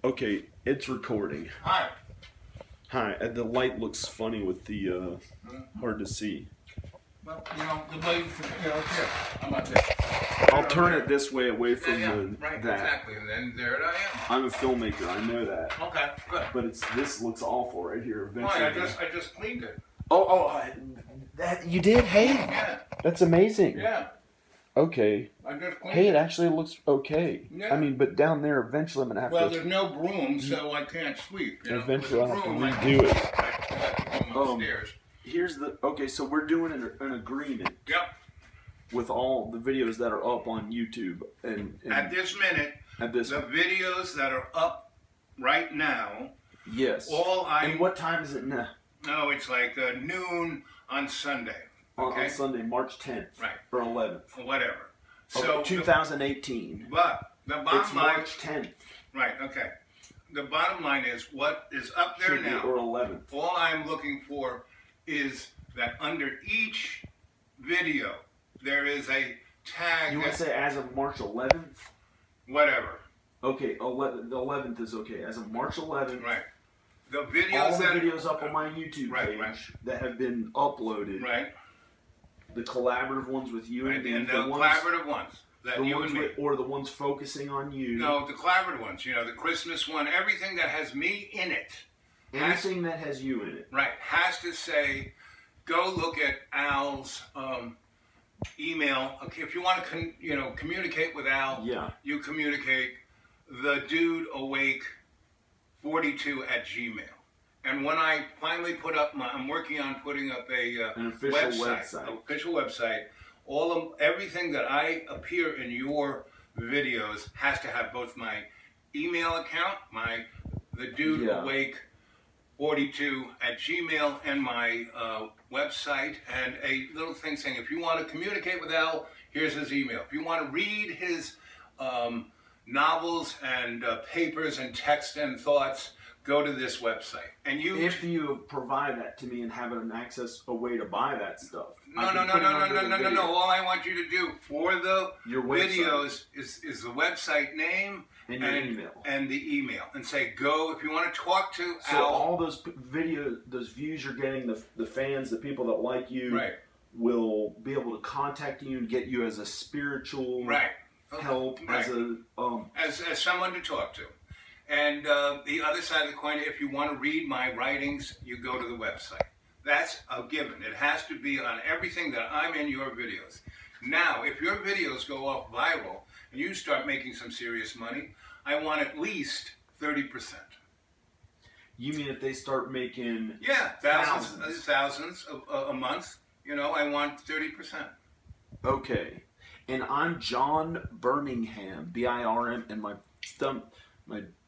Okay, it's recording. Hi. Hi, the light looks funny with the hard to see. Well, the blade, here. How about this? I'll turn it this way away from Right, that. exactly. And then there I am. I'm a filmmaker, I know that. Okay, good. But this looks awful right here. Eventually. Why? I just cleaned it. That you did? Hey, Yeah. that's amazing. Yeah. Okay. I just cleaned Hey, it. it actually looks okay. Yeah. I mean, but down there, eventually I'm gonna have Well, to. there's no broom, so I can't sweep. Eventually I'll have to I redo it. have to come upstairs. Here's the so we're doing an agreement. Yep. With all the videos that are up on YouTube and At this minute, the videos that are up right now. Yes. And what time is it now? No, it's like noon on Sunday. Okay? On Sunday, March 10th. Right. Or 11th. Whatever. Okay, So 2018. But the bottom it's line. March 10th. Right. Okay. The bottom line is what is up there now. Or 11th. All I'm looking for is that under each video there is a tag. You want to say as of March 11th? Whatever. Okay, the 11th is okay. As of March 11th. Right. The videos all the videos up on my YouTube page that have been uploaded. Right. The collaborative ones with you and me. And the collaborative ones that you and me. Or the ones focusing on you. No, the collaborative ones. The Christmas one. Everything that has me in it. Anything that has you in it. Right. Has to say, go look at Al's email. Okay, if you want to, communicate with Al, you communicate the dude awake 42 at Gmail. And when I finally put up I'm working on putting up an official website. Everything that I appear in your videos has to have both my email account, the dude awake 42 at Gmail, and my website, and a little thing saying, if you want to communicate with Al, here's his email. If you want to read his novels and papers and text and thoughts, go to this website. And if you provide that to me and have a way to buy that stuff. No. All I want you to do for the videos is the website name and your email. And the email. And say, go, if you want to talk to Al. So all those videos, those views you're getting, the fans, the people that like you, will be able to contact you and get you as a spiritual help, as someone to talk to. And the other side of the coin, if you want to read my writings, you go to the website. That's a given. It has to be on everything that I'm in your videos. Now, if your videos go off viral and you start making some serious money, I want at least 30%. You mean if they start making thousands a month, I want 30%. Okay. And I'm John Birmingham, B-I-R-M, and my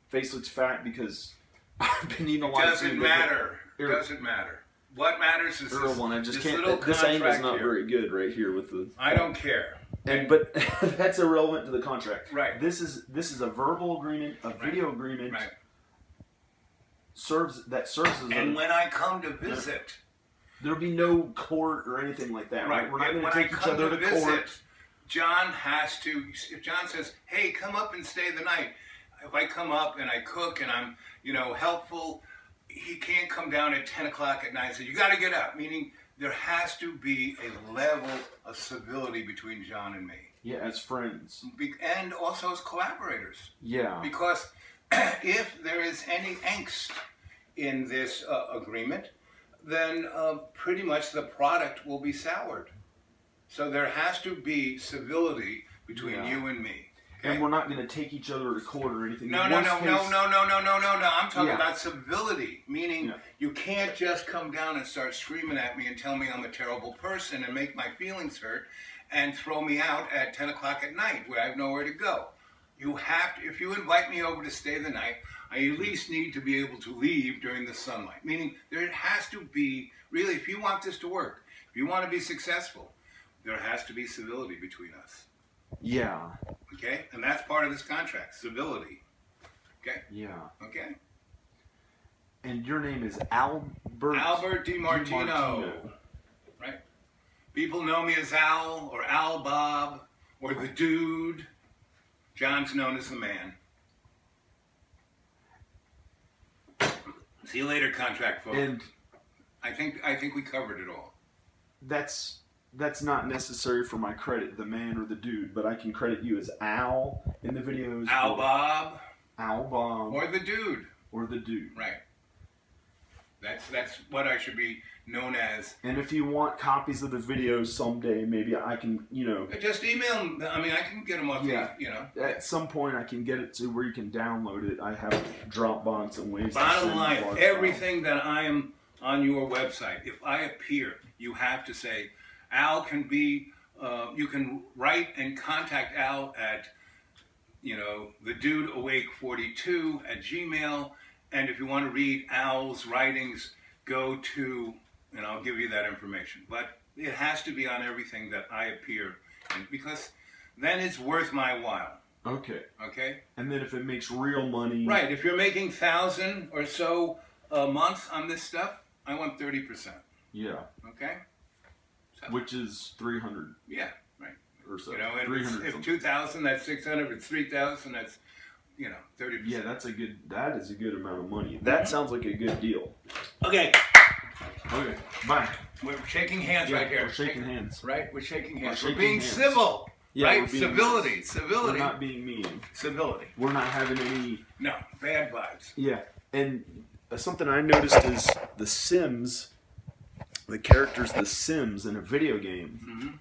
face looks fat because I've been eating a lot of food. It doesn't matter. What matters is this angle's not very good right here with the. I don't care. But that's irrelevant to the contract. Right. This is a verbal agreement, a video agreement. Right. Serves as. And when I come to visit, there'll be no court or anything like that. Right. We're not going to take each other to court. John has to. If John says, "Hey, come up and stay the night," if I come up and I cook and I'm, helpful, he can't come down at 10 o'clock at night and say, "You got to get up." Meaning there has to be a level of civility between John and me. Yeah, as friends. And also as collaborators. Yeah. Because if there is any angst in this agreement, then pretty much the product will be soured. So there has to be civility between you and me. Okay? And we're not going to take each other to court or anything. No. I'm talking about civility, meaning you can't just come down and start screaming at me and tell me I'm a terrible person and make my feelings hurt and throw me out at 10 o'clock at night where I have nowhere to go. You have to, if you invite me over to stay the night, I at least need to be able to leave during the sunlight. Meaning there has to be, really, if you want this to work, if you want to be successful, there has to be civility between us. Yeah. Okay? And that's part of this contract, civility. Okay? Yeah. Okay? And your name is Albert DiMartino. Right? People know me as Al, or Al Bob, or the Dude. John's known as the Man. See you later, contract folks. And I think we covered it all. that's not necessary for my credit, the man or the dude, but I can credit you as Al in the videos. Al Bob. Al Bob. Or the dude. Or the dude. Right. That's what I should be known as. And if you want copies of the videos someday, maybe I can, Just email them. I mean, I can get them off At some point, I can get it to where you can download it. I have Dropbox and ways Bottom to send line, large everything that I am on your website, if I appear, you have to say, Al can be, you can write and contact Al at, thedudeawake42@gmail. And if you want to read Al's writings, go to, and I'll give you that information. But it has to be on everything that I appear in, because then it's worth my while. Okay. Okay? And then if it makes real money. Right. If you're making 1,000 or so a month on this stuff, I want 30%. Yeah. Okay? So, Which is 300. Yeah, right. Or so. If 2,000, that's 600. If it's 3,000, that's 30%. Yeah, that is a good amount of money. That sounds like a good deal. Okay. Okay. Bye. We're shaking hands right here. We're shaking hands. Right? We're shaking hands. We're We're being hands. civil. Yeah, right? we're being Civility. nice. Civility. We're not being mean. Civility. We're not having any. No, bad vibes. Yeah. And something I noticed is the Sims, the characters, the Sims in a video game. Mm-hmm.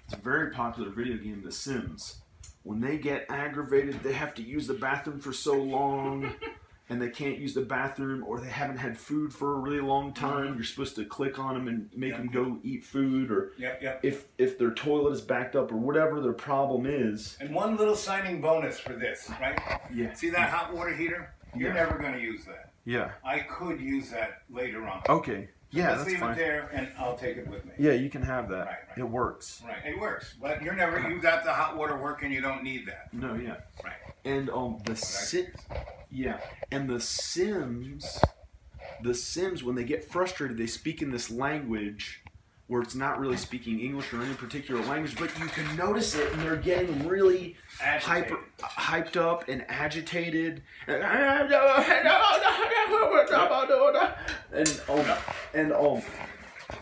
It's a very popular video game, The Sims. When they get aggravated, they have to use the bathroom for so long, and they can't use the bathroom, or they haven't had food for a really long time. You're supposed to click on them and make them go eat food, or if their toilet is backed up, or whatever their problem is. And one little signing bonus for this, right? Yeah. See that hot water heater? You're never going to use that. Yeah. I could use that later on. Okay. Yeah, Let's that's leave fine. it there, and I'll take it with me. Yeah, you can have that. Right. It works. Right, it works. But you got the hot water working, you don't need that. No, yeah. Right. And the Sims, when they get frustrated, they speak in this language where it's not really speaking English or any particular language, but you can notice it, and they're getting really hyped up and agitated, and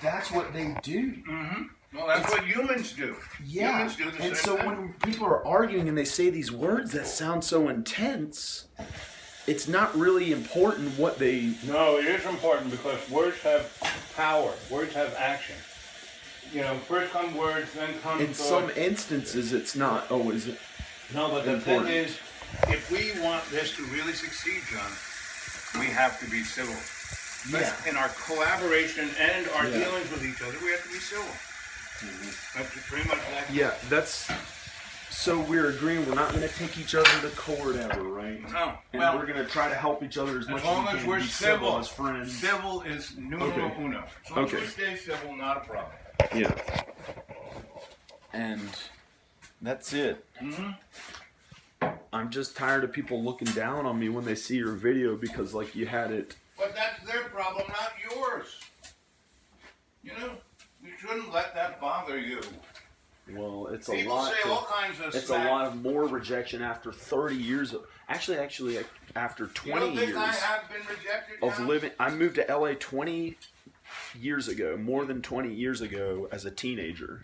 that's what they do. Mm-hmm. Well, that's what humans do. Yeah. Humans do the and same so thing. when people are arguing and they say these words that sound so intense, it's not really important what they. No, it is important because words have power. Words have action. First come words, then come In some instances, it's not always. No, but the important. thing is, if we want this to really succeed, John, we have to be civil. Yeah. In our collaboration and our dealings with each other, we have to be civil. Mm-hmm. That's pretty much that. Yeah, that's. So we're agreeing we're not going to take each other to court ever, right? No. And we're going to try to help each other as much long as we as can. we're Be civil as friends. Civil is numero uno. As long as we stay civil, not a problem. Yeah. And that's it. Mm-hmm. I'm just tired of people looking down on me when they see your video because, you had it. But that's their problem, not yours. You shouldn't let that bother you. Well, it's People a lot. say all kinds of It's smack. a lot of more rejection after 30 years of. Actually, after 20 You don't think years I have been rejected, of John? living. I moved to LA 20 years ago, more than 20 years ago, as a teenager,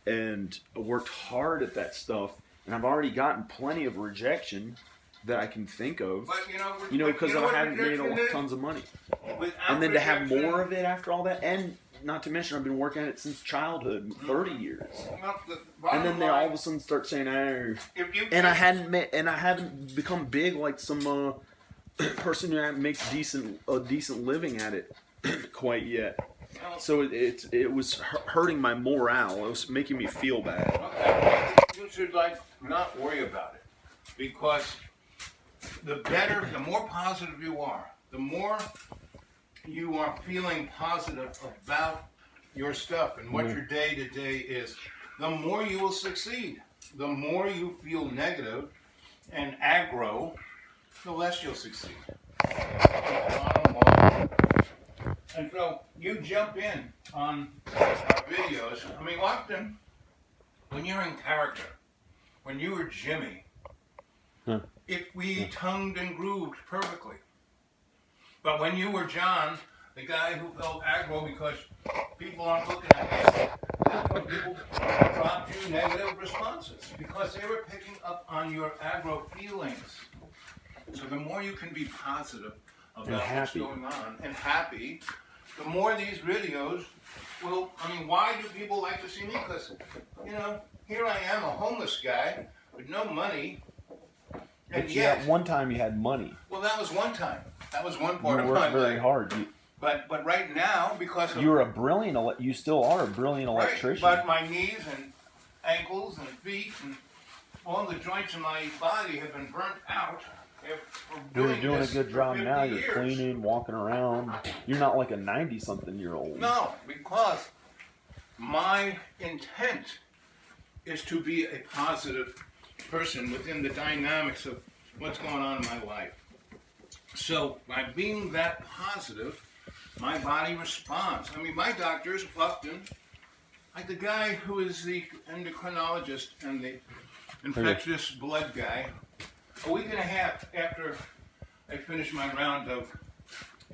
and I worked hard at that stuff. And I've already gotten plenty of rejection that I can think of. But Because I haven't made tons of money. And then to have more of it after all that, and not to mention I've been working at it since childhood, 30 years. And then they all of a sudden start saying, "Oh," and I haven't become big like some person who makes a decent living at it quite yet. So it was hurting my morale. It was making me feel bad. Okay. You should not worry about it, because the more positive you are, the more you are feeling positive about your stuff and what your day-to-day is, the more you will succeed. The more you feel negative and aggro, the less you'll succeed. Bottom line. And so you jump in on our videos. I mean, often when you're in character, when you were Jimmy, we tongued and grooved perfectly. But when you were John, the guy who felt aggro because people aren't looking at you, that's when people dropped you negative responses because they were picking up on your aggro feelings. So the more you can be positive about what's going on and happy, the more these videos will, I mean, why do people like to see me? Because, you know, here I am, a homeless guy with no money. But yet, one time you had money. Well, that was one time. That was one part of my life. You worked very hard. But right now, because of... You're a brilliant, you still are a brilliant electrician. Right, but my knees and ankles and feet and all the joints in my body have been burnt out. You're doing a good job now. You're cleaning, walking around. You're not like a 90-something-year-old. No, because my intent is to be a positive person within the dynamics of what's going on in my life. So by being that positive, my body responds. I mean, my doctors often, like the guy who is the endocrinologist and the infectious blood guy, a week and a half after I finished my round of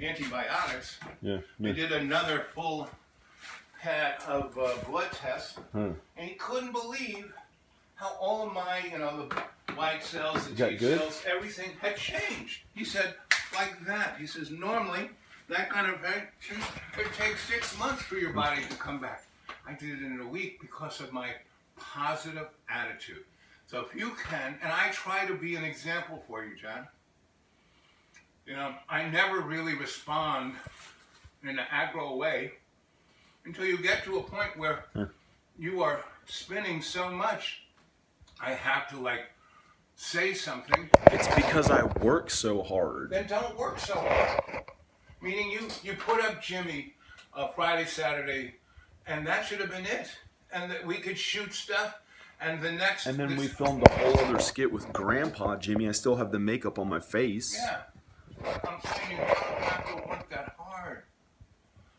antibiotics, they did another full pat of blood tests, and he couldn't believe how all of my, you know, the white cells, the T cells, everything had changed. He said, like that. He says, normally, that kind of thing, it takes 6 months for your body to come back. I did it in a week because of my positive attitude. So if you can, and I try to be an example for you, John. You know, I never really respond in an aggro way until you get to a point where you are spinning so much, I have to, like, say something. It's because I work so hard. Then don't work so hard. Meaning you put up Jimmy Friday, Saturday, and that should have been it. And that we could shoot stuff, and the next... And then we filmed a whole other skit with Grandpa Jimmy. I still have the makeup on my face. Yeah. I'm saying you don't have to work that hard.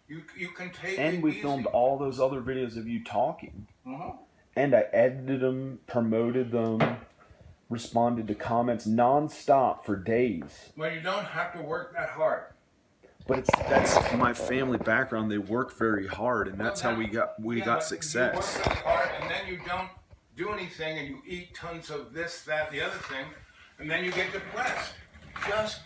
You can take and it we easy. filmed all those other videos of you talking. Mm-hmm. And I edited them, promoted them, responded to comments non-stop for days. Well, you don't have to work that hard. But that's my family background. They work very hard, and that's how we got success. You work really hard, and then you don't do anything, and you eat tons of this, that, the other thing, and then you get depressed.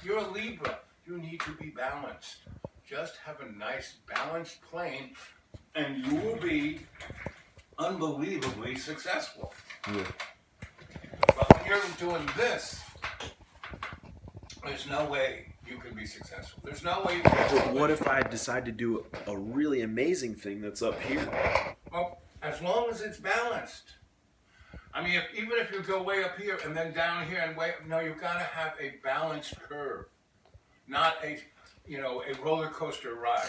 You're a Libra. You need to be balanced. Just have a nice balanced plane, and you will be unbelievably successful. Yeah. But when you're doing this, there's no way you can be successful. There's no way you can. But what if I decide to do a really amazing thing that's up here? Well, as long as it's balanced. I mean, even if you go way up here and then down here and way up, no, you've got to have a balanced curve, not a roller coaster ride.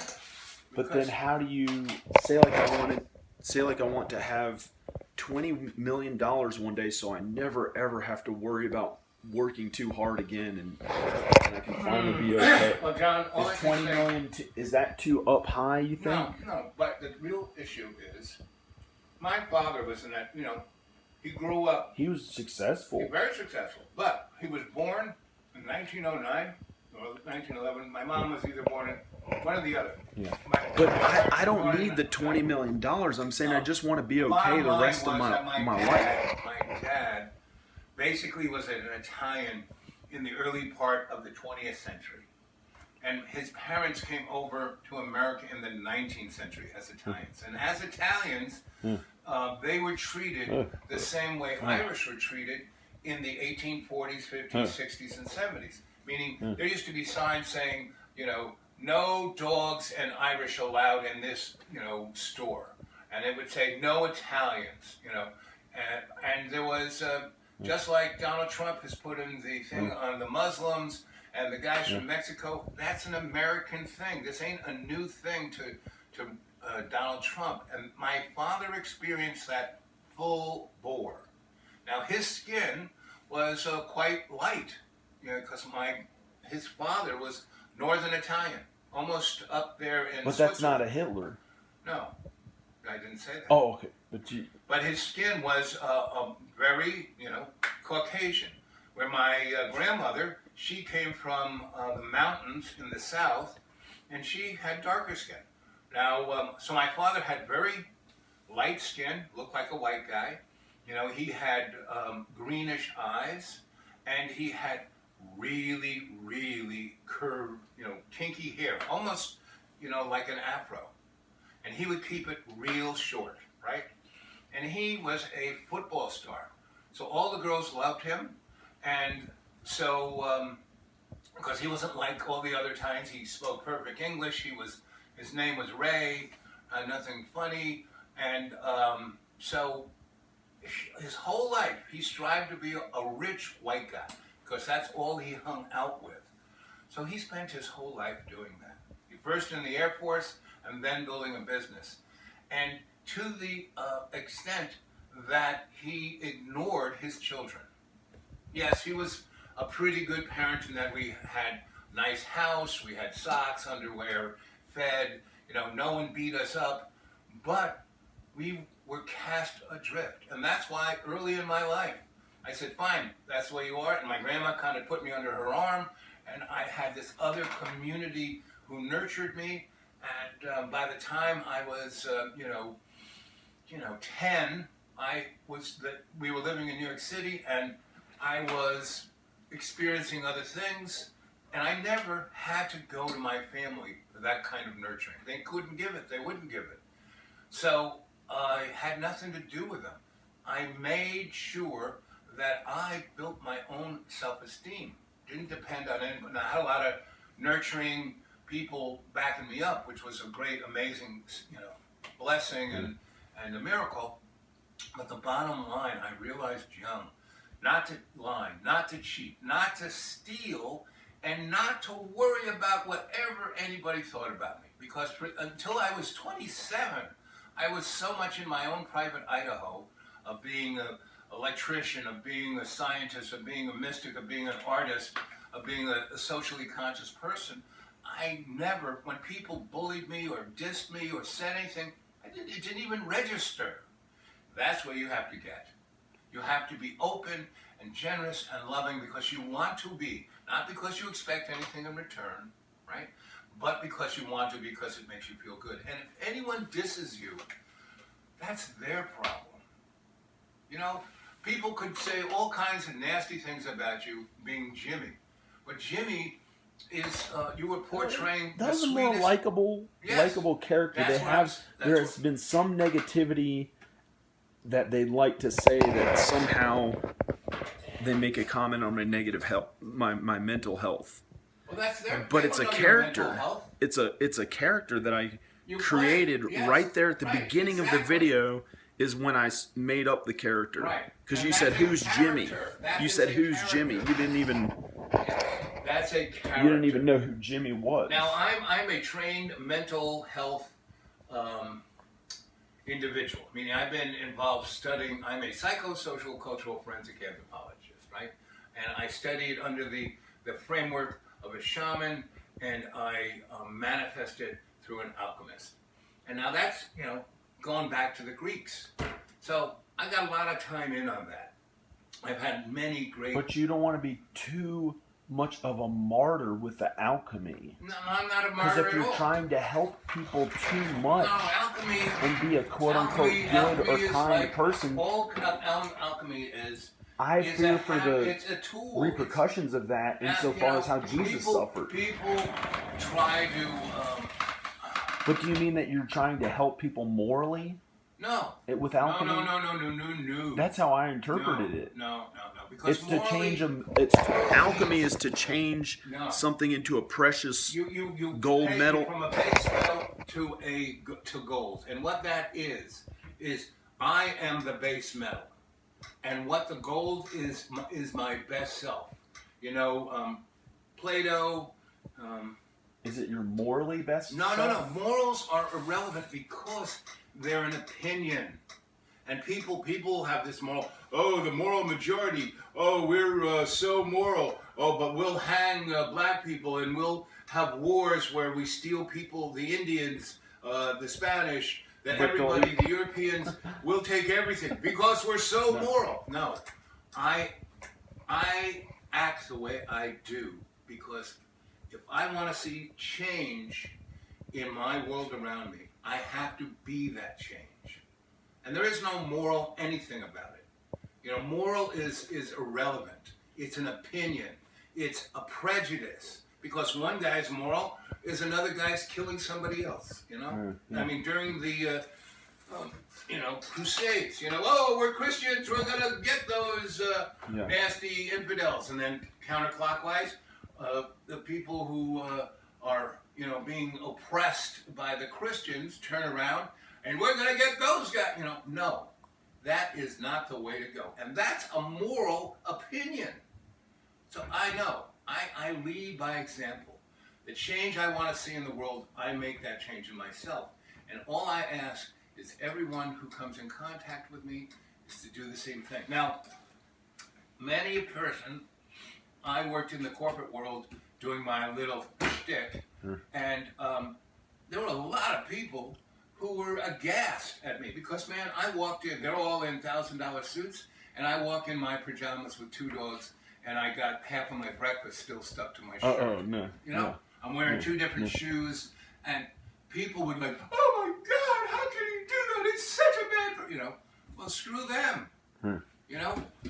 But then, how do you say like I want to have $20 million one day, so I never ever have to worry about working too hard again, and I can finally be okay. Well, John, is 20 million is that too up high? You think? No. But the real issue is, my father was in that. He grew up. He was successful. Very successful, but he was born in 1909 or 1911. My mom was either born in one or the other. Yeah. But I don't need the $20 million. I'm saying I just want to be okay the rest of my life. My dad basically was an Italian in the early part of the 20th century. And his parents came over to America in the 19th century as Italians. And as Italians, they were treated the same way Irish were treated in the 1840s, 50s, 60s, and 70s. Meaning, there used to be signs saying, no dogs and Irish allowed in this, store. And it would say, no Italians, And there was, just like Donald Trump has put in the thing on the Muslims and the guys from Mexico, that's an American thing. This ain't a new thing to Donald Trump. And my father experienced that full bore. Now, his skin was quite light, because his father was Northern Italian, almost up there in But that's not a Hitler. No, I didn't say that. Oh, okay. But his skin was very, Caucasian. Where my grandmother, she came from the mountains in the south, and she had darker skin. Now, so my father had very light skin, looked like a white guy. You know, he had greenish eyes, and he had really, really curved, you know, kinky hair, almost, you know, like an afro. And he would keep it real short, right? And he was a football star. So all the girls loved him. And so, because he wasn't like all the other times, he spoke perfect English. His name was Ray, nothing funny. And so his whole life, he strived to be a rich white guy, because that's all he hung out with. So he spent his whole life doing that. First in the Air Force, and then building a business. And to the extent that he ignored his children. Yes, he was a pretty good parent in that we had nice house, we had socks, underwear, fed, you know, no one beat us up, but we were cast adrift. And that's why early in my life, I said, fine, that's the way you are. And my grandma kind of put me under her arm, and I had this other community who nurtured me. And by the time I was, 10, we were living in New York City, and I was experiencing other things, and I never had to go to my family for that kind of nurturing. They couldn't give it. They wouldn't give it. So I had nothing to do with them. I made sure that I built my own self-esteem. Didn't depend on anybody. Now, I had a lot of nurturing people backing me up, which was a great, amazing, blessing and a miracle. But the bottom line, I realized young, not to lie, not to cheat, not to steal, and not to worry about whatever anybody thought about me. Because until I was 27, I was so much in my own private Idaho of being an electrician, of being a scientist, of being a mystic, of being an artist, of being a socially conscious person. I never, when people bullied me or dissed me or said anything, it didn't even register. That's where you have to get. You have to be open and generous and loving because you want to be, not because you expect anything in return, right? But because you want to, because it makes you feel good. And if anyone disses you, that's their problem. You know, people could say all kinds of nasty things about you being Jimmy. But Jimmy is, you were portraying that the was a sweetest... more likable character. There's been some negativity that they'd like to say that somehow they make a comment on my negative health, my mental health. Well, that's their, but it's a character. It's a character that I created right there at the beginning of the video. Is when I made up the character. Right. Because you said, "Who's Jimmy?" You said, "Who's Jimmy?" You didn't even. That's a character. You didn't even know who Jimmy was. Now I'm a trained mental health individual. Meaning I've been involved studying. I'm a psychosocial cultural forensic anthropologist, right? And I studied under the framework of a shaman, and I manifested through an alchemist. And now that's going back to the Greeks. So I got a lot of time in on that. I've had many great... But you don't want to be too much of a martyr with the alchemy. No, I'm not a martyr at all. Because if you're trying to help people too much and be a quote-unquote good or kind person... All alchemy is... I fear for the repercussions of that insofar as how Jesus suffered. People try to... But do you mean that you're trying to help people morally? No. With alchemy? No. That's how I interpreted it. No. Because it's to change alchemy is to change something into a precious gold metal. From a base metal to gold. And what that is I am the base metal. And what the gold is my best self. Plato... Is it your morally best self? No. Morals are irrelevant because they're an opinion. And people have this moral, the moral majority. We're so moral. But we'll hang black people and we'll have wars where we steal people, the Indians, the Spanish, the Europeans. We'll take everything because we're so moral. No. I act the way I do, because if I want to see change in my world around me, I have to be that change. And there is no moral anything about it. You know, moral is irrelevant. It's an opinion. It's a prejudice. Because one guy's moral is another guy's killing somebody else, you know? I mean, during the, Crusades, oh, we're Christians, we're going to get those nasty infidels. And then counterclockwise, the people who are, being oppressed by the Christians turn around and we're going to get those guys. No, that is not the way to go. And that's a moral opinion. So I know, I lead by example. The change I want to see in the world, I make that change in myself. And all I ask is everyone who comes in contact with me is to do the same thing. Now, many a person, I worked in the corporate world doing my little shtick, and there were a lot of people who were aghast at me because, man, I walked in, they're all in $1,000 suits, and I walk in my pajamas with 2 dogs, and I got half of my breakfast still stuck to my shirt. No. I'm wearing 2 different shoes, and people would like, oh my God, how can you do that? It's such a bad, well, screw them.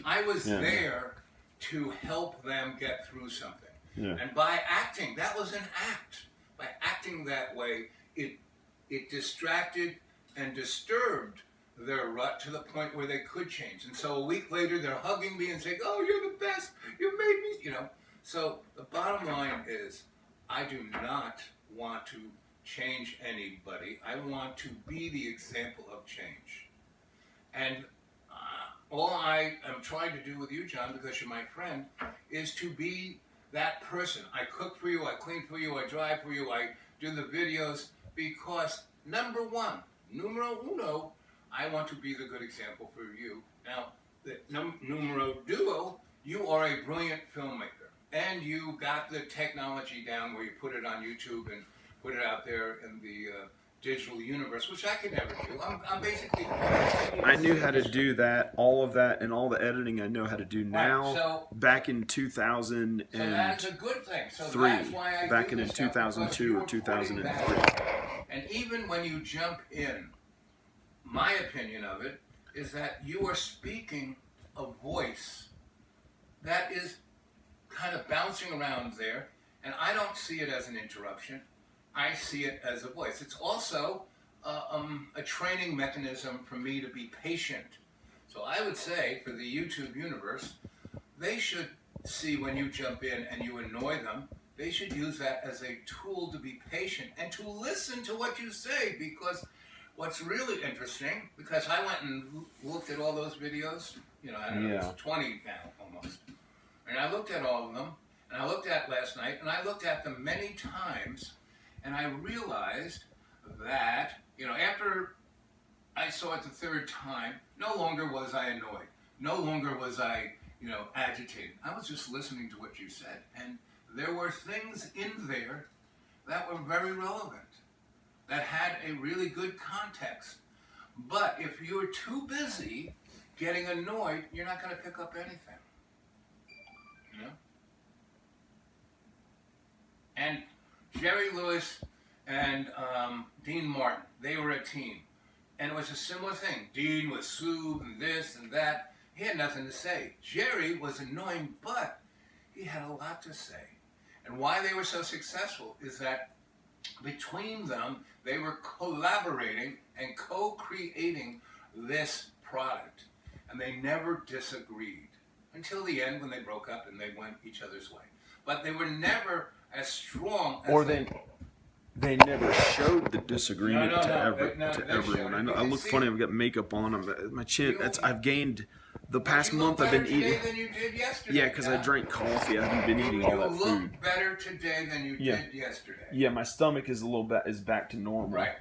I was there to help them get through something. And by acting, that was an act. By acting that way, it distracted and disturbed their rut to the point where they could change. And so a week later, they're hugging me and saying, oh, you're the best. You made me, So the bottom line is, I do not want to change anybody. I want to be the example of change. And all I am trying to do with you, John, because you're my friend, is to be that person. I cook for you, I clean for you, I drive for you, I do the videos, because number one, numero uno, I want to be the good example for you. Now, the numero duo, you are a brilliant filmmaker, and you got the technology down where you put it on YouTube and put it out there in the digital universe, which I could never do. I'm basically... I knew how to do that, all of that, and all the editing I know how to do now. Right, so, back in 2003. So that's a good thing. So that's why I back do in this 2002 or 2003. And even when you jump in, my opinion of it is that you are speaking a voice that is kind of bouncing around there, and I don't see it as an interruption. I see it as a voice. It's also a training mechanism for me to be patient. So I would say for the YouTube universe, they should see when you jump in and you annoy them, they should use that as a tool to be patient and to listen to what you say, because what's really interesting, because I went and looked at all those videos, I don't know, it's 20 now almost, and I looked at all of them, and I looked at last night, and I looked at them many times, and I realized that, after I saw it the 3rd time, no longer was I annoyed. No longer was I, agitated. I was just listening to what you said. And there were things in there that were very relevant, that had a really good context. But if you're too busy getting annoyed, you're not going to pick up anything. And Jerry Lewis and Dean Martin, they were a team. And it was a similar thing. Dean was sued and this and that. He had nothing to say. Jerry was annoying, but he had a lot to say. And why they were so successful is that between them, they were collaborating and co-creating this product. And they never disagreed until the end when they broke up and they went each other's way. But they were never as strong as they never showed the disagreement to everyone. I look funny. I've got makeup on. My chin. I've gained. The past month I've been eating. Than you did yesterday. Yeah, because I drank coffee. I haven't been eating all that food. You look better today than you did yesterday. Yeah, my stomach is back to normal. Right,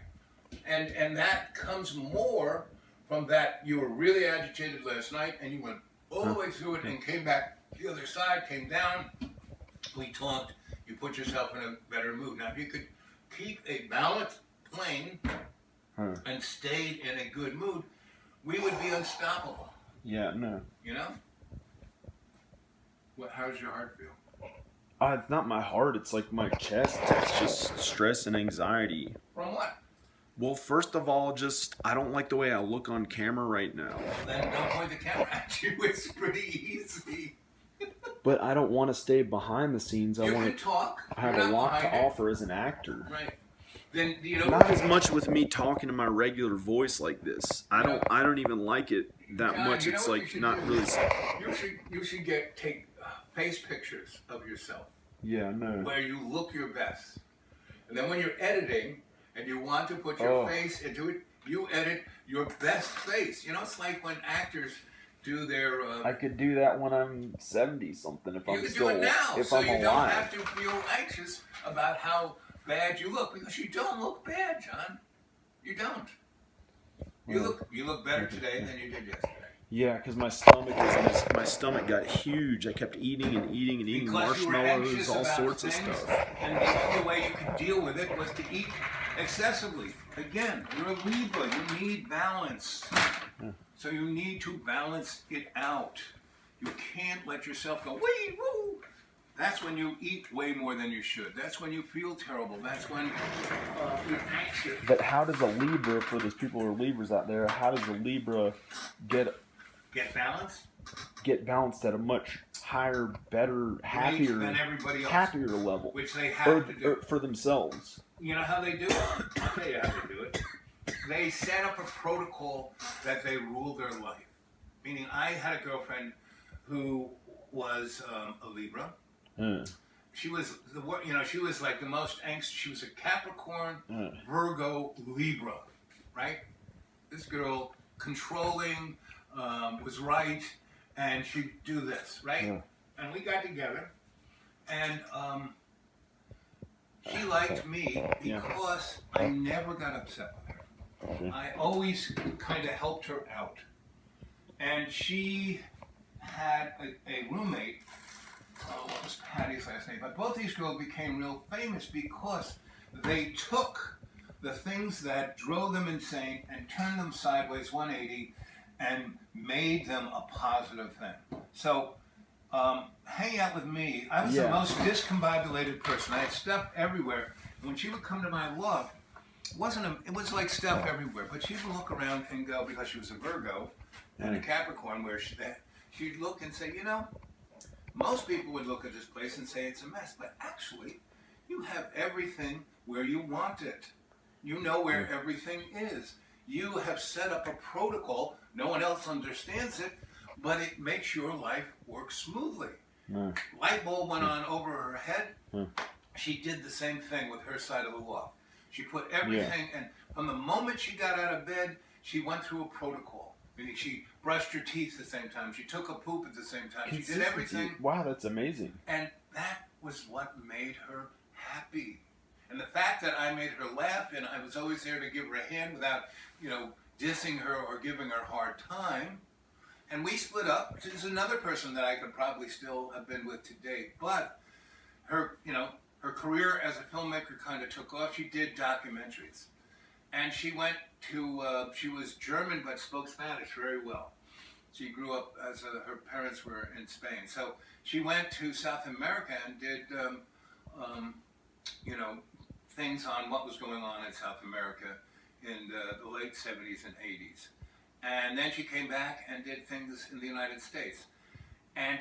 and that comes more from that you were really agitated last night, and you went all the way through it and came back the other side, came down. We talked. You put yourself in a better mood. Now, if you could keep a balanced plane and stayed in a good mood, we would be unstoppable. Yeah, no. How's your heart feel? It's not my heart. It's like my chest. It's just stress and anxiety. From what? Well, first of all, just I don't like the way I look on camera right now. Then don't point the camera at you. It's pretty easy. But I don't want to stay behind the scenes. You can talk. I have a lot to offer as an actor. Right. Then not as much with me talking in my regular voice like this. I don't even like it that John, much. It's like not really. You should take face pictures of yourself. Yeah, no. Where you look your best, and then when you're editing and you want to put your face into it, you edit your best face. You know, it's like when actors do their. I could do that when I'm 70-something if I'm still. You could do it now, if so I'm you alive. don't have to feel anxious about how bad you look, because you don't look bad, John. You don't. You look better today than you did yesterday. Yeah, because my stomach got huge. I kept eating and eating and eating because marshmallows, all sorts of stuff. And the only way you could deal with it was to eat excessively. Again, you're a Libra. You need balance. So you need to balance it out. You can't let yourself go, wee, woo. That's when you eat way more than you should. That's when you feel terrible. That's when you're anxious. But how does a Libra, for those people who are Libras out there, how does a Libra get balance? Get balanced at a much higher, better, happier than everybody else, happier level, which they have to do for themselves. You know how they do it? I'll tell you how they do it. They set up a protocol that they rule their life. Meaning, I had a girlfriend who was a Libra. She was she was like the most anxious. She was a Capricorn, Virgo, Libra, right? This girl, controlling, was right, and she'd do this, right? And we got together, and she liked me because I never got upset with her. I always kind of helped her out. And she had a roommate, what was Patty's last name? But both these girls became real famous because they took the things that drove them insane and turned them sideways 180 and made them a positive thing. So, hanging out with me, I was the most discombobulated person. I had stuff everywhere. When she would come to my loft, it was like stuff everywhere. But she'd look around and go, because she was a Virgo and a Capricorn, where she'd look and say, most people would look at this place and say it's a mess. But actually, you have everything where you want it. You know where everything is. You have set up a protocol. No one else understands it, but it makes your life work smoothly. Light bulb went on over her head. She did the same thing with her side of the loft. She put everything, and from the moment she got out of bed, she went through a protocol. Meaning she brushed her teeth at the same time. She took a poop at the same time. She did everything. Wow, that's amazing. And that was what made her happy. And the fact that I made her laugh, and I was always there to give her a hand without, dissing her or giving her a hard time. And we split up. She's another person that I could probably still have been with today. But her, her career as a filmmaker kind of took off. She did documentaries. And she went to, she was German but spoke Spanish very well. She grew up her parents were in Spain. So she went to South America and did, things on what was going on in South America in the late 70s and 80s. And then she came back and did things in the United States. And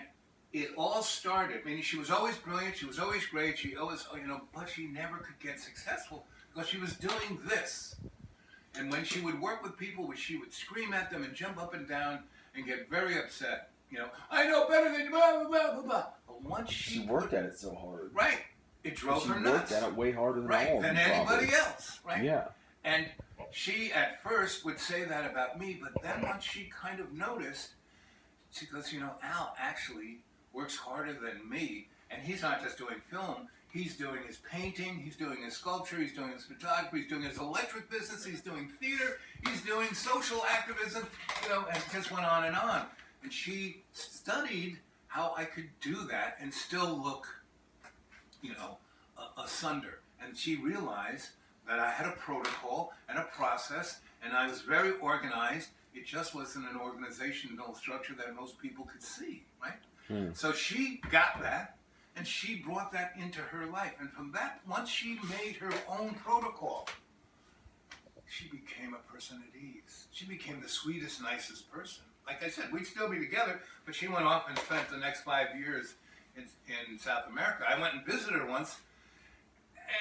it all started, she was always brilliant, she was always great, she always, but she never could get successful because she was doing this. And when she would work with people, she would scream at them and jump up and down and get very upset. I know better than you, blah, blah, blah, blah, blah. But once she worked at it so hard. Right. It drove her nuts. She worked at it way harder than all of them, anybody else, right? Yeah. And she, at first, would say that about me, but then once she kind of noticed, she goes, Al actually works harder than me, and he's not just doing film, he's doing his painting, he's doing his sculpture, he's doing his photography, he's doing his electric business, he's doing theater, he's doing social activism, and it just went on and on. And she studied how I could do that and still look, asunder. And she realized that I had a protocol and a process, and I was very organized. It just wasn't an organizational structure that most people could see, right? So she got that, and she brought that into her life. And from that, once she made her own protocol, she became a person at ease. She became the sweetest, nicest person. Like I said, we'd still be together, but she went off and spent the next 5 years in South America. I went and visited her once,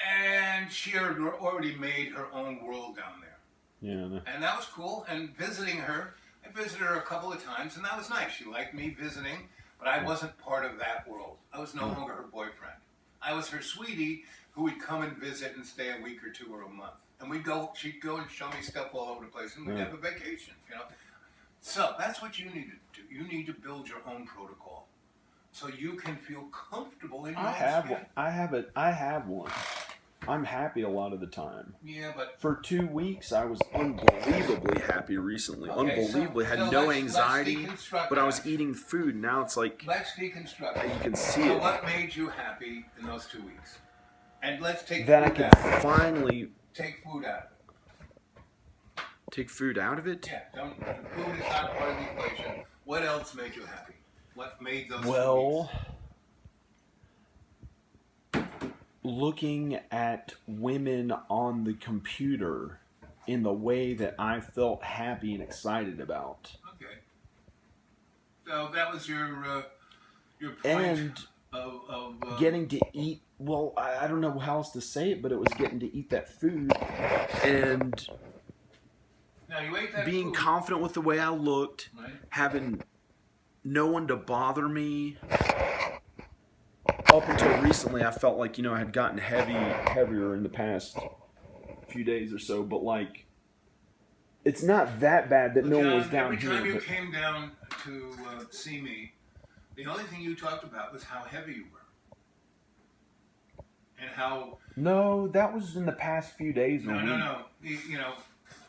and she had already made her own world down there. Yeah. And that was cool. And visiting her, I visited her a couple of times, and that was nice. She liked me visiting, but I wasn't part of that world. I was no longer her boyfriend. I was her sweetie who would come and visit and stay a week or two or a month. And she'd go and show me stuff all over the place, and we'd have a vacation, So that's what you need to do. You need to build your own protocol, so you can feel comfortable in your own skin. I have one. I'm happy a lot of the time. Yeah, but for 2 weeks I was unbelievably happy recently. Unbelievably, had no anxiety, but I was eating food. Now it's like, let's deconstruct. You can see so it. What made you happy in those 2 weeks? And let's take that I food could out of it. finally Take food out of it. take food out of it. Yeah, food is not part of the equation. What else made you happy? What made those 2 Well, weeks? Looking at women on the computer in the way that I felt happy and excited about. Okay. So that was your point And of getting to eat, well, I don't know how else to say it, but it was getting to eat that food and now you ate that being food. confident with the way I looked, Right. having no one to bother me. Up until recently, I felt like, I had gotten heavier in the past few days or so, but like, it's not that bad that no one was down every here. time you came down to see me, the only thing you talked about was how heavy you were. And how... No, that was in the past few days. No.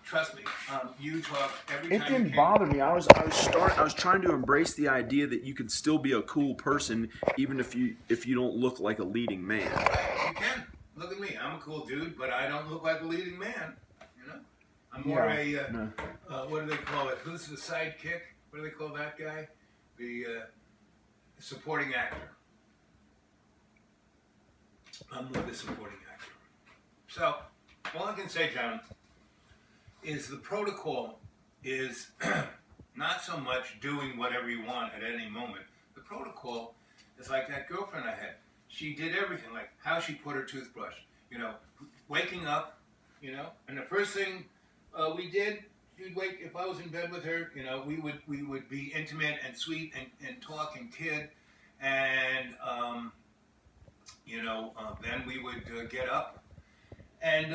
Trust me. You talk every time. It didn't bother me. I was trying to embrace the idea that you can still be a cool person even if you don't look like a leading man. Right, you can. Look at me. I'm a cool dude, but I don't look like a leading man. I'm more what do they call it? Who's the sidekick? What do they call that guy? The supporting actor. I'm more the supporting actor. So, all I can say, John, is the protocol is not so much doing whatever you want at any moment. The protocol is like that girlfriend I had. She did everything, like how she put her toothbrush, waking up, and the first thing we did, she'd wake, if I was in bed with her, we would be intimate and sweet and talk and kid, and then we would get up. And,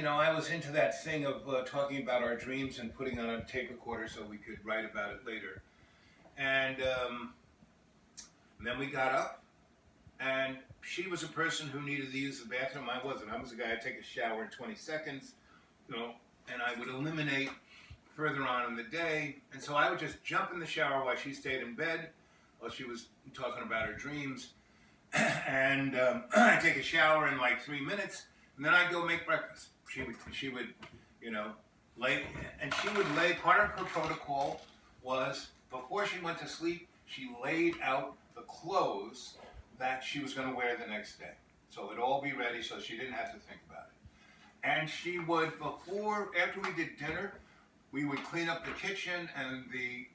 I was into that thing of talking about our dreams and putting on a tape recorder so we could write about it later. And then we got up, and she was a person who needed to use the bathroom. I wasn't. I was a guy I'd take a shower in 20 seconds, and I would eliminate further on in the day. And so I would just jump in the shower while she stayed in bed, while she was talking about her dreams. And I'd take a shower in like 3 minutes. And then I'd go make breakfast. She would, lay, and she would lay, part of her protocol was, before she went to sleep, she laid out the clothes that she was going to wear the next day. So it'd all be ready so she didn't have to think about it. And she would, after we did dinner, we would clean up the kitchen and the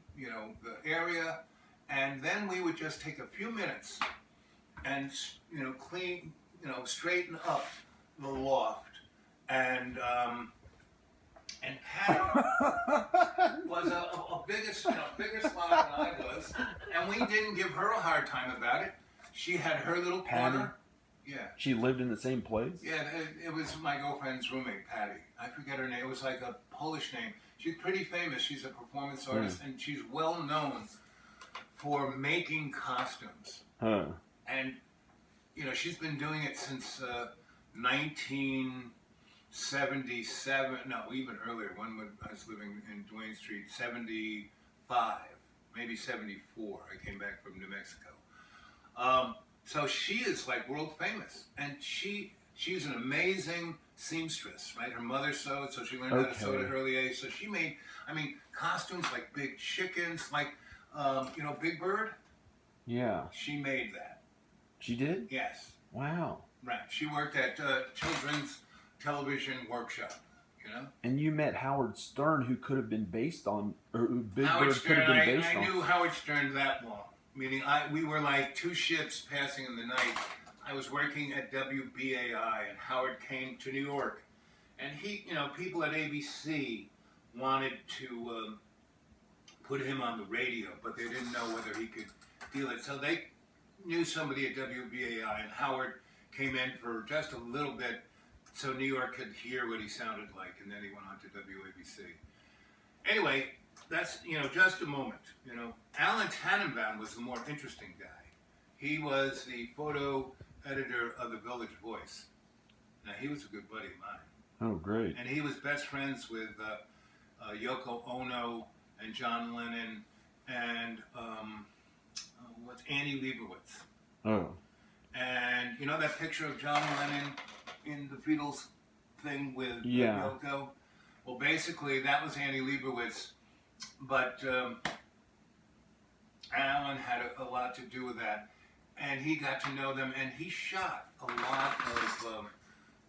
area, and then we would just take a few minutes and, clean, straighten up the loft, and Patty was a bigger spot than I was, and we didn't give her a hard time about it. She had her little corner. Yeah. She lived in the same place? Yeah, it was my girlfriend's roommate, Patty. I forget her name. It was like a Polish name. She's pretty famous. She's a performance artist, and she's well known for making costumes. Huh. And, she's been doing it since 1977, no, even earlier, when I was living in Duane Street, 75, maybe 74. I came back from New Mexico. So she is like world famous, and she's an amazing seamstress, right? Her mother sewed, so she learned how to sew at an early age. So she made, costumes like big chickens, like, Big Bird. Yeah. She made that. She did? Yes. Wow. Right. She worked at Children's Television Workshop. You know. And you met Howard Stern, who could have been based on, or who Big Howard Bird Stern, could have been based I on. knew Howard Stern that long. Meaning, we were like two ships passing in the night. I was working at WBAI, and Howard came to New York, and he, people at ABC wanted to put him on the radio, but they didn't know whether he could deal it. So they knew somebody at WBAI, and Howard came in for just a little bit, so New York could hear what he sounded like, and then he went on to WABC. Anyway, that's, just a moment, Alan Tannenbaum was the more interesting guy. He was the photo editor of the Village Voice. Now, he was a good buddy of mine. Oh, great. And he was best friends with Yoko Ono and John Lennon and Annie Leibovitz. Oh. And you know that picture of John Lennon in the Beatles thing with Yoko? Well, basically, that was Annie Leibovitz, but Alan had a lot to do with that. And he got to know them, and he shot a lot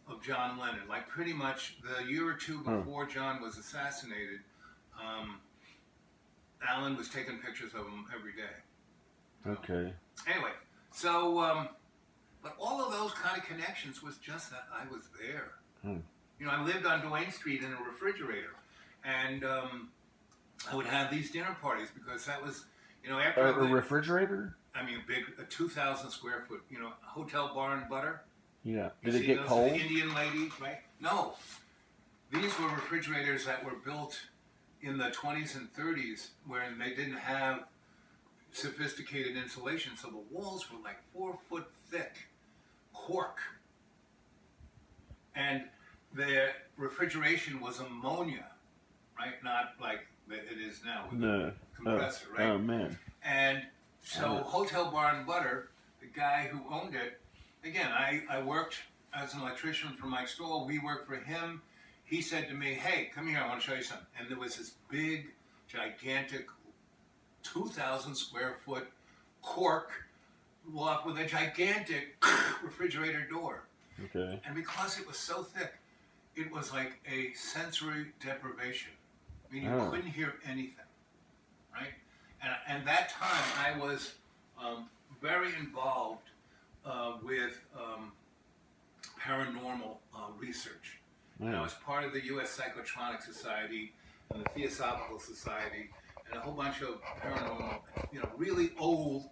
of John Lennon. Like pretty much the year or two before John was assassinated, Alan was taking pictures of him every day. Okay. Anyway, so, but all of those kind of connections was just that I was there. I lived on Duane Street in a refrigerator, and I would have these dinner parties because that was, after a refrigerator? I mean, a 2,000 square foot, hotel bar and butter. Yeah. Did it get cold? The Indian lady, right? No. These were refrigerators that were built in the 20s and 30s where they didn't have sophisticated insulation, so the walls were like 4 foot thick cork. And the refrigeration was ammonia, right? Not like it is now with the compressor, right? Oh, man. And so Hotel Bar and Butter, the guy who owned it, again, I worked as an electrician for Mike Stoll. We worked for him. He said to me, hey, come here, I want to show you something. And there was this big, gigantic 2,000 square foot cork lock with a gigantic refrigerator door. Okay. And because it was so thick, it was like a sensory deprivation. I mean, you couldn't hear anything, right? And that time I was very involved with paranormal research. And I was part of the U.S. Psychotronic Society and the Theosophical Society and a whole bunch of paranormal, really old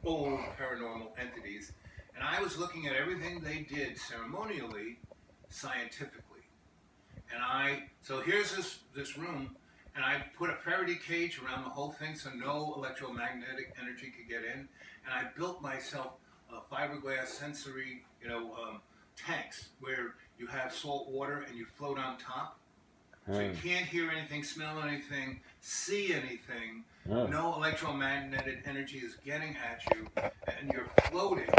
paranormal entities. And I was looking at everything they did ceremonially, scientifically. And so here's this room, and I put a Faraday cage around the whole thing so no electromagnetic energy could get in. And I built myself fiberglass sensory, tanks where you have salt water and you float on top. So you can't hear anything, smell anything, see anything. No electromagnetic energy is getting at you, and you're floating.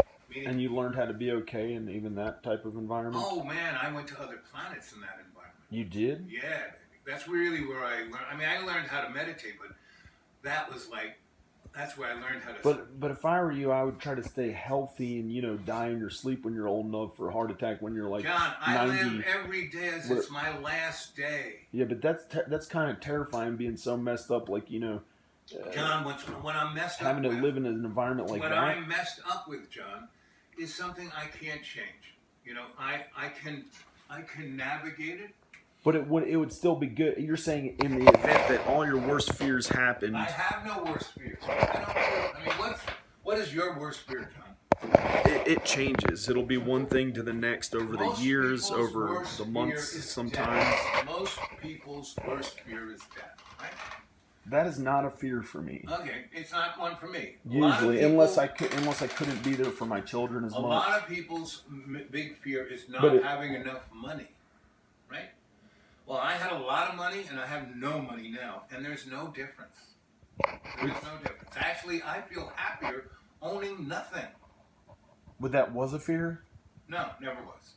And you learned how to be okay in even that type of environment? Oh, man, I went to other planets in that environment. You did? Yeah, baby. That's really where I learned. I mean, I learned how to meditate, but that was like, that's where I learned how to... But if I were you, I would try to stay healthy and, die in your sleep when you're old enough for a heart attack when you're like John, 90. I live every day as it's my last day. Yeah, but that's kind of terrifying being so messed up, like, John, when I'm messed up having to live in an environment like that. What I'm messed up with, John, is something I can't change. I can navigate it. But it would still be good. You're saying in the event that all your worst fears happened. I have no worst fears. What is your worst fear, John? It changes. It'll be one thing to the next over the years, over the months, sometimes. Most people's worst fear is death, right? That is not a fear for me. Okay, it's not one for me. Usually, unless I couldn't be there for my children as much. A lot of people's big fear is not having enough money, right? Well, I had a lot of money and I have no money now, and there's no difference. There's no difference. Actually, I feel happier owning nothing. But that was a fear? No, never was.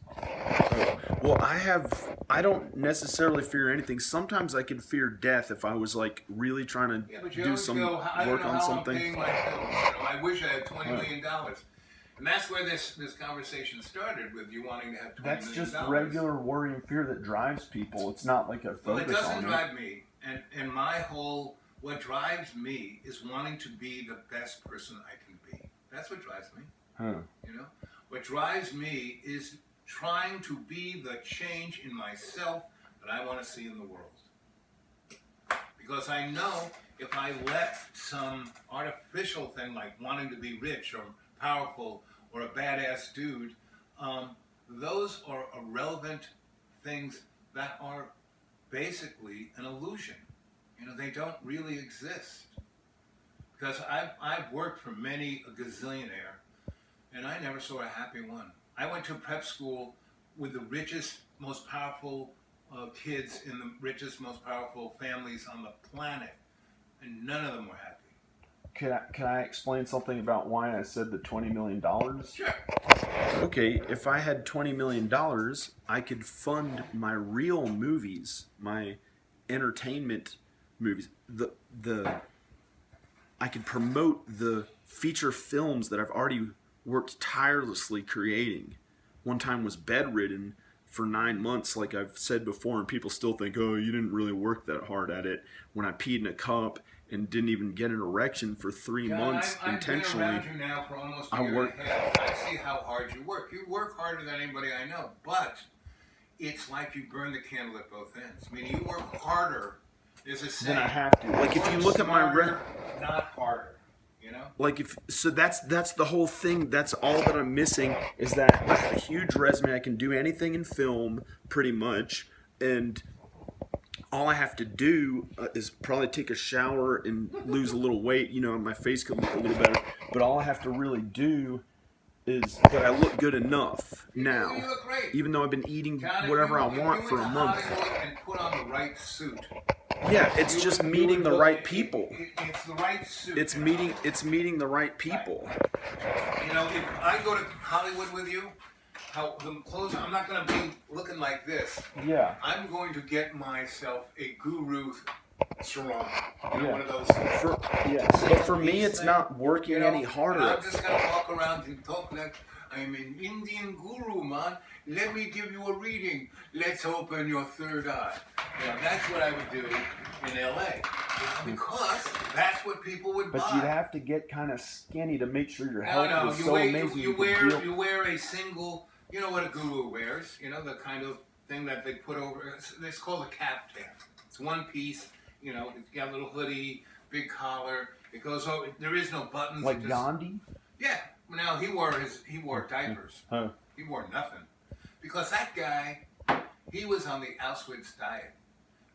Well, I don't necessarily fear anything. Sometimes I could fear death if I was like really trying to do some work on something. I'm paying my bills. You know, I wish I had $20 million. And that's where this conversation started, with you wanting to have $20 million. That's just regular worry and fear that drives people. It's not like a focus on it. Well, it doesn't drive me. And what drives me is wanting to be the best person I can be. That's what drives me. You know? What drives me is trying to be the change in myself that I want to see in the world. Because I know if I let some artificial thing like wanting to be rich or powerful or a badass dude, those are irrelevant things that are basically an illusion. You know, they don't really exist. Because I've worked for many a gazillionaire, and I never saw a happy one. I went to prep school with the richest, most powerful kids in the richest, most powerful families on the planet, and none of them were happy. Can I explain something about why I said the $20 million? Sure. Okay, if I had $20 million, I could fund my real movies, my entertainment movies. I could promote the feature films that I've already worked tirelessly creating. One time was bedridden for 9 months, like I've said before, and people still think, oh, you didn't really work that hard at it. When I peed in a cup and didn't even get an erection for 3 months intentionally. I've been around you now for almost a year and a half. I see how hard you work. You work harder than anybody I know, but it's like you burn the candle at both ends. Meaning you work harder. There's a saying. Then I have to. Like if you look at my not harder. You know? Like that's the whole thing. That's all that I'm missing is that I have a huge resume. I can do anything in film pretty much, and all I have to do is probably take a shower and lose a little weight. You know, my face could look a little better. But all I have to really do is that I look good enough now. You look great. Even though I've been eating whatever I want for a month. And put on the right suit. Yeah, it's just meeting the right people. It's the right suit. It's meeting the right people. You know, if I go to Hollywood with you, how the clothes, I'm not going to be looking like this. Yeah. I'm going to get myself a guru sarong. You know, Yeah. one of those. But for me, it's not working any harder. I'm just going to walk around and talk like I'm an Indian guru, man. Let me give you a reading. Let's open your third eye. You know, that's what I would do in L.A. Because that's what people would buy. But you'd have to get kind of skinny to make sure your health is so amazing. You wear a single. You know what a guru wears? You know, the kind of thing that they put over. It's called a caftan. It's one piece. You know, it's got a little hoodie, big collar. It goes over. There is no buttons. Like Gandhi? Yeah. Now he wore diapers. Huh. He wore nothing because that guy, he was on the Auschwitz diet.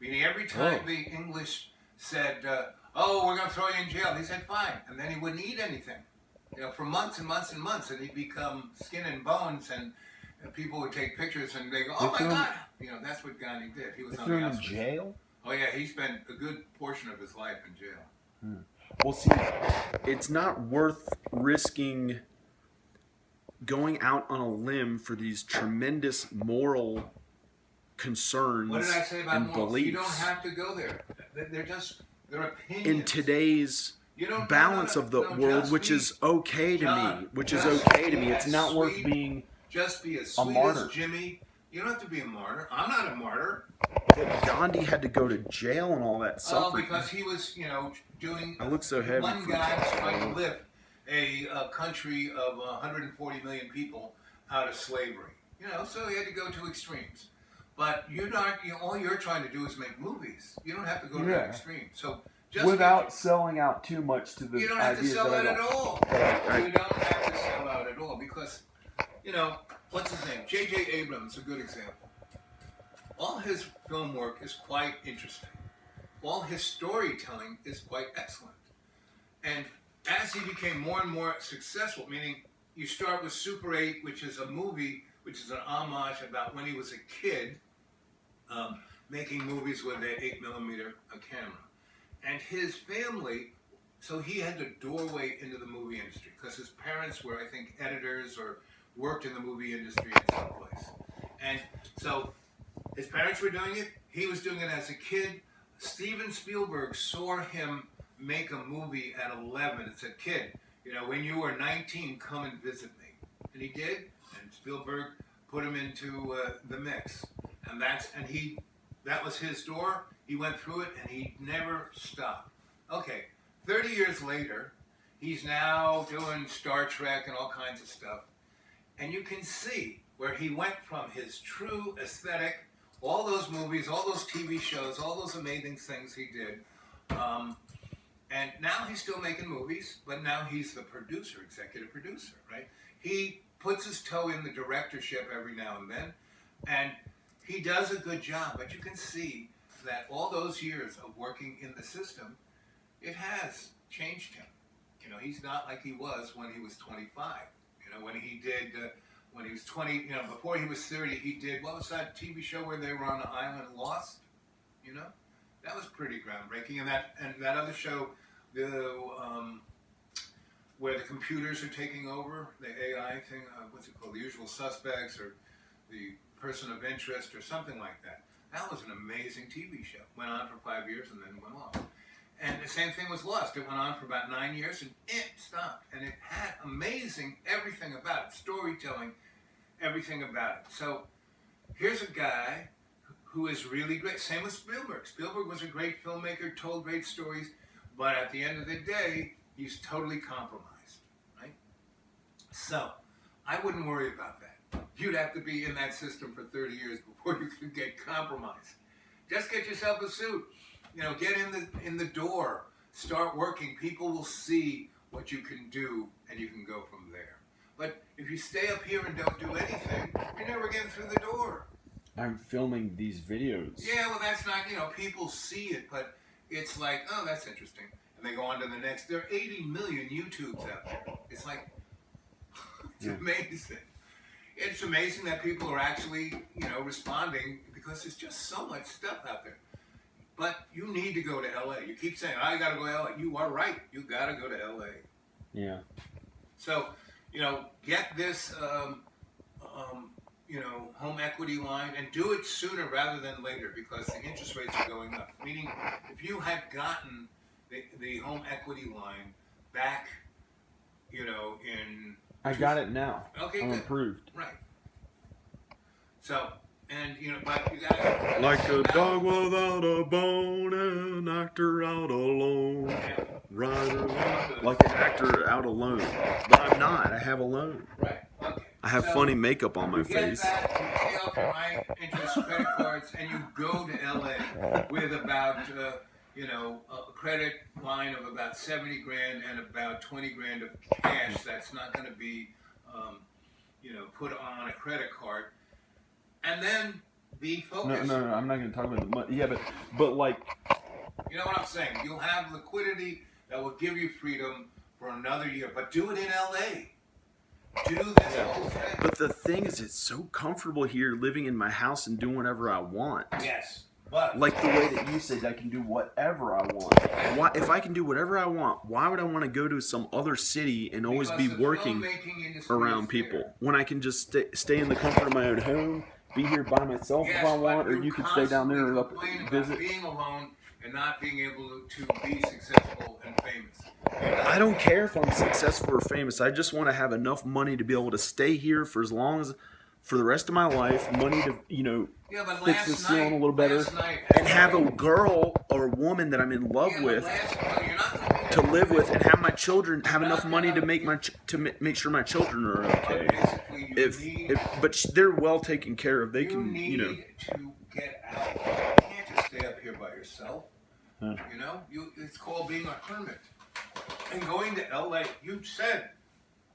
Meaning every time the English said, "Oh, we're going to throw you in jail," he said, "Fine," and then he wouldn't eat anything. You know, for months and months and months, and he'd become skin and bones, and people would take pictures and they go, "Oh my God!" You know, that's what Gandhi did. He was on the Auschwitz. In jail? Oh yeah, he spent a good portion of his life in jail. Well, see, it's not worth risking going out on a limb for these tremendous moral concerns What did I say about and morals? beliefs. You don't have to go there. They're opinions. In today's balance of the world, which is okay to me. It's not worth being just be as sweet martyr. As Jimmy. You don't have to be a martyr. I'm not a martyr. Gandhi had to go to jail and all that suffering. Oh, because he was, you know, doing. I look so heavy. One guy was trying to lift a country of 140 million people out of slavery. You know, so he had to go to extremes. But all you're trying to do is make movies. You don't have to go to that extreme. So just without selling out too much to the you don't have to sell out at all. Right. You don't have to sell out at all because, you know, what's his name? J.J. Abrams, a good example. All his film work is quite interesting. All his storytelling is quite excellent. And as he became more and more successful, meaning you start with Super 8, which is a movie, which is an homage about when he was a kid, making movies with an 8mm camera. And his family, so he had the doorway into the movie industry because his parents were, I think, editors or worked in the movie industry in some place. And so his parents were doing it. He was doing it as a kid. Steven Spielberg saw him make a movie at 11 and said, "Kid, when you were 19, come and visit me." And he did. And Spielberg put him into the mix. And that was his door. He went through it and he never stopped. Okay, 30 years later, he's now doing Star Trek and all kinds of stuff. And you can see where he went from his true aesthetic, all those movies, all those TV shows, all those amazing things he did. And now he's still making movies, but now he's the producer, executive producer, right? He puts his toe in the directorship every now and then, and he does a good job. But you can see that all those years of working in the system, it has changed him. He's not like he was when he was 25. When he did, when he was 20, before he was 30, he did, what was that TV show where they were on an island lost? That was pretty groundbreaking. And that other show, where the computers are taking over, the AI thing, what's it called, The Usual Suspects, or The Person of Interest, or something like that. That was an amazing TV show. Went on for 5 years and then went off. And the same thing was Lost. It went on for about 9 years and it stopped. And it had amazing everything about it. Storytelling, everything about it. So here's a guy who is really great. Same with Spielberg. Spielberg was a great filmmaker, told great stories, but at the end of the day, he's totally compromised, right? So I wouldn't worry about that. You'd have to be in that system for 30 years before you could get compromised. Just get yourself a suit. Get in the door, start working. People will see what you can do, and you can go from there. But if you stay up here and don't do anything, you're never getting through the door. I'm filming these videos. Yeah, well, that's not, people see it, but it's like, oh, that's interesting. And they go on to the next. There are 80 million YouTubes out there. It's like, it's amazing. It's amazing that people are actually, responding, because there's just so much stuff out there. But you need to go to LA. You keep saying, I got to go to LA. You are right. You got to go to LA. Yeah. So, get this, home equity line, and do it sooner rather than later, because the interest rates are going up. Meaning, if you had gotten the home equity line back, in... I got it now. Okay, I'm good. approved. Right. So... And, but you gotta... Like a dog without a bone, an actor out alone. Yeah. Rider, like an actor out alone. But I'm not. I have a loan. Right. Okay. I have funny makeup on my you face. Get that, you pay off your high interest credit cards, and you go to LA with about, a credit line of about 70 grand and about 20 grand of cash that's not going to be, put on a credit card. And then be focused. No, I'm not going to talk about the money. Yeah, but like... You know what I'm saying? You'll have liquidity that will give you freedom for another year. But do it in LA. Do this whole thing. But the thing is, it's so comfortable here living in my house and doing whatever I want. Yes. But like the way that you said, I can do whatever I want. Why, if I can do whatever I want, why would I want to go to some other city and always be working around people when I can just stay in the comfort of my own home? Be here by myself if I want, or you can stay down there and visit. Being alone and not being able to be successful and famous. I don't care if I'm successful or famous. I just want to have enough money to be able to stay here for the rest of my life. Money to, fix the ceiling a little better, and have a girl or a woman that I'm in love with to live with, and have my children have enough money to make sure my children are okay. But they're well taken care of. They can, You need to get out. You can't just stay up here by yourself. Huh. It's called being a hermit. And going to LA, you said.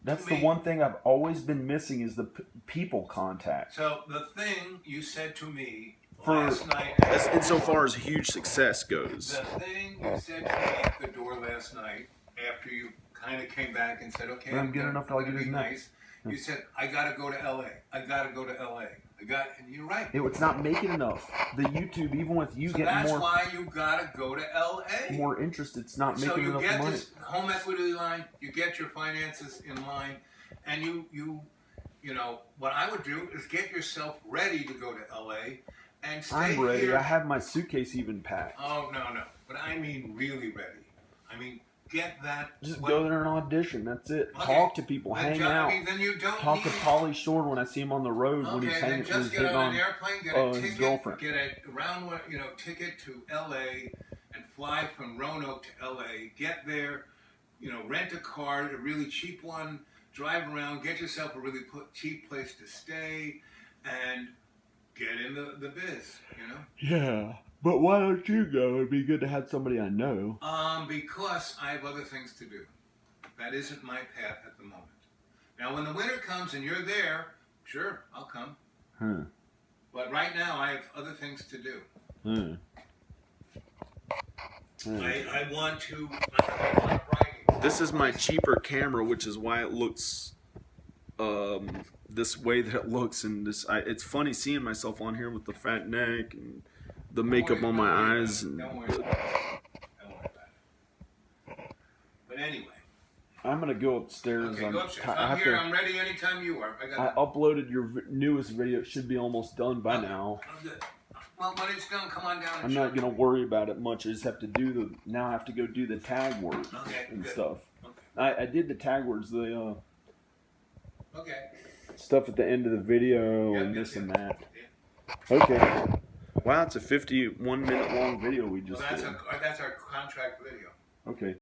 That's the one thing I've always been missing is the people contact. So the thing you said to me last night, insofar as huge success goes. The thing you said to me at the door last night, after you kind of came back and said, "Okay, I'm good enough to like it nice." You said, "I got to go to LA. I got to go to LA. And you're right. It's not making enough. The YouTube, even with you getting that's more, why you got to go to LA. More interest. It's not making enough money. So you get this home equity line. You get your finances in line, and you you know, what I would do is get yourself ready to go to LA and stay I'm ready. here. I have my suitcase even packed. Oh, no. But I mean really ready. I mean, get that. Just go there and audition. That's it. Okay. Talk to people. Then Hang out. Then you don't Talk to need- Pauly Shore when I see him on the road when he's hanging. Then just get on an airplane, get a his ticket, girlfriend. get a ticket to LA, and fly from Roanoke to LA. Get there, rent a car, a really cheap one. Drive around, get yourself a really cheap place to stay, and get in the biz. Yeah, but why don't you go? It'd be good to have somebody I know. Because I have other things to do. That isn't my path at the moment. Now, when the winter comes and you're there, sure, I'll come. But right now, I have other things to do. I want to. writing. This is my cheaper camera, which is why it looks this way that it looks. And it's funny seeing myself on here with the fat neck and the makeup on my eyes. Don't worry about it. But anyway. I'm gonna go upstairs. Okay, go upstairs. I'm here. I'm ready anytime you are. I uploaded your newest video. It should be almost done by now. Oh, good. Well, when it's done, come on down. And I'm not gonna worry about it much. I just have to do I have to go do the tag words and stuff. Okay. I did the tag words, the okay. stuff at the end of the video and this and that. Okay. Wow, it's a 51-minute long video we just did. That's our contract video. Okay.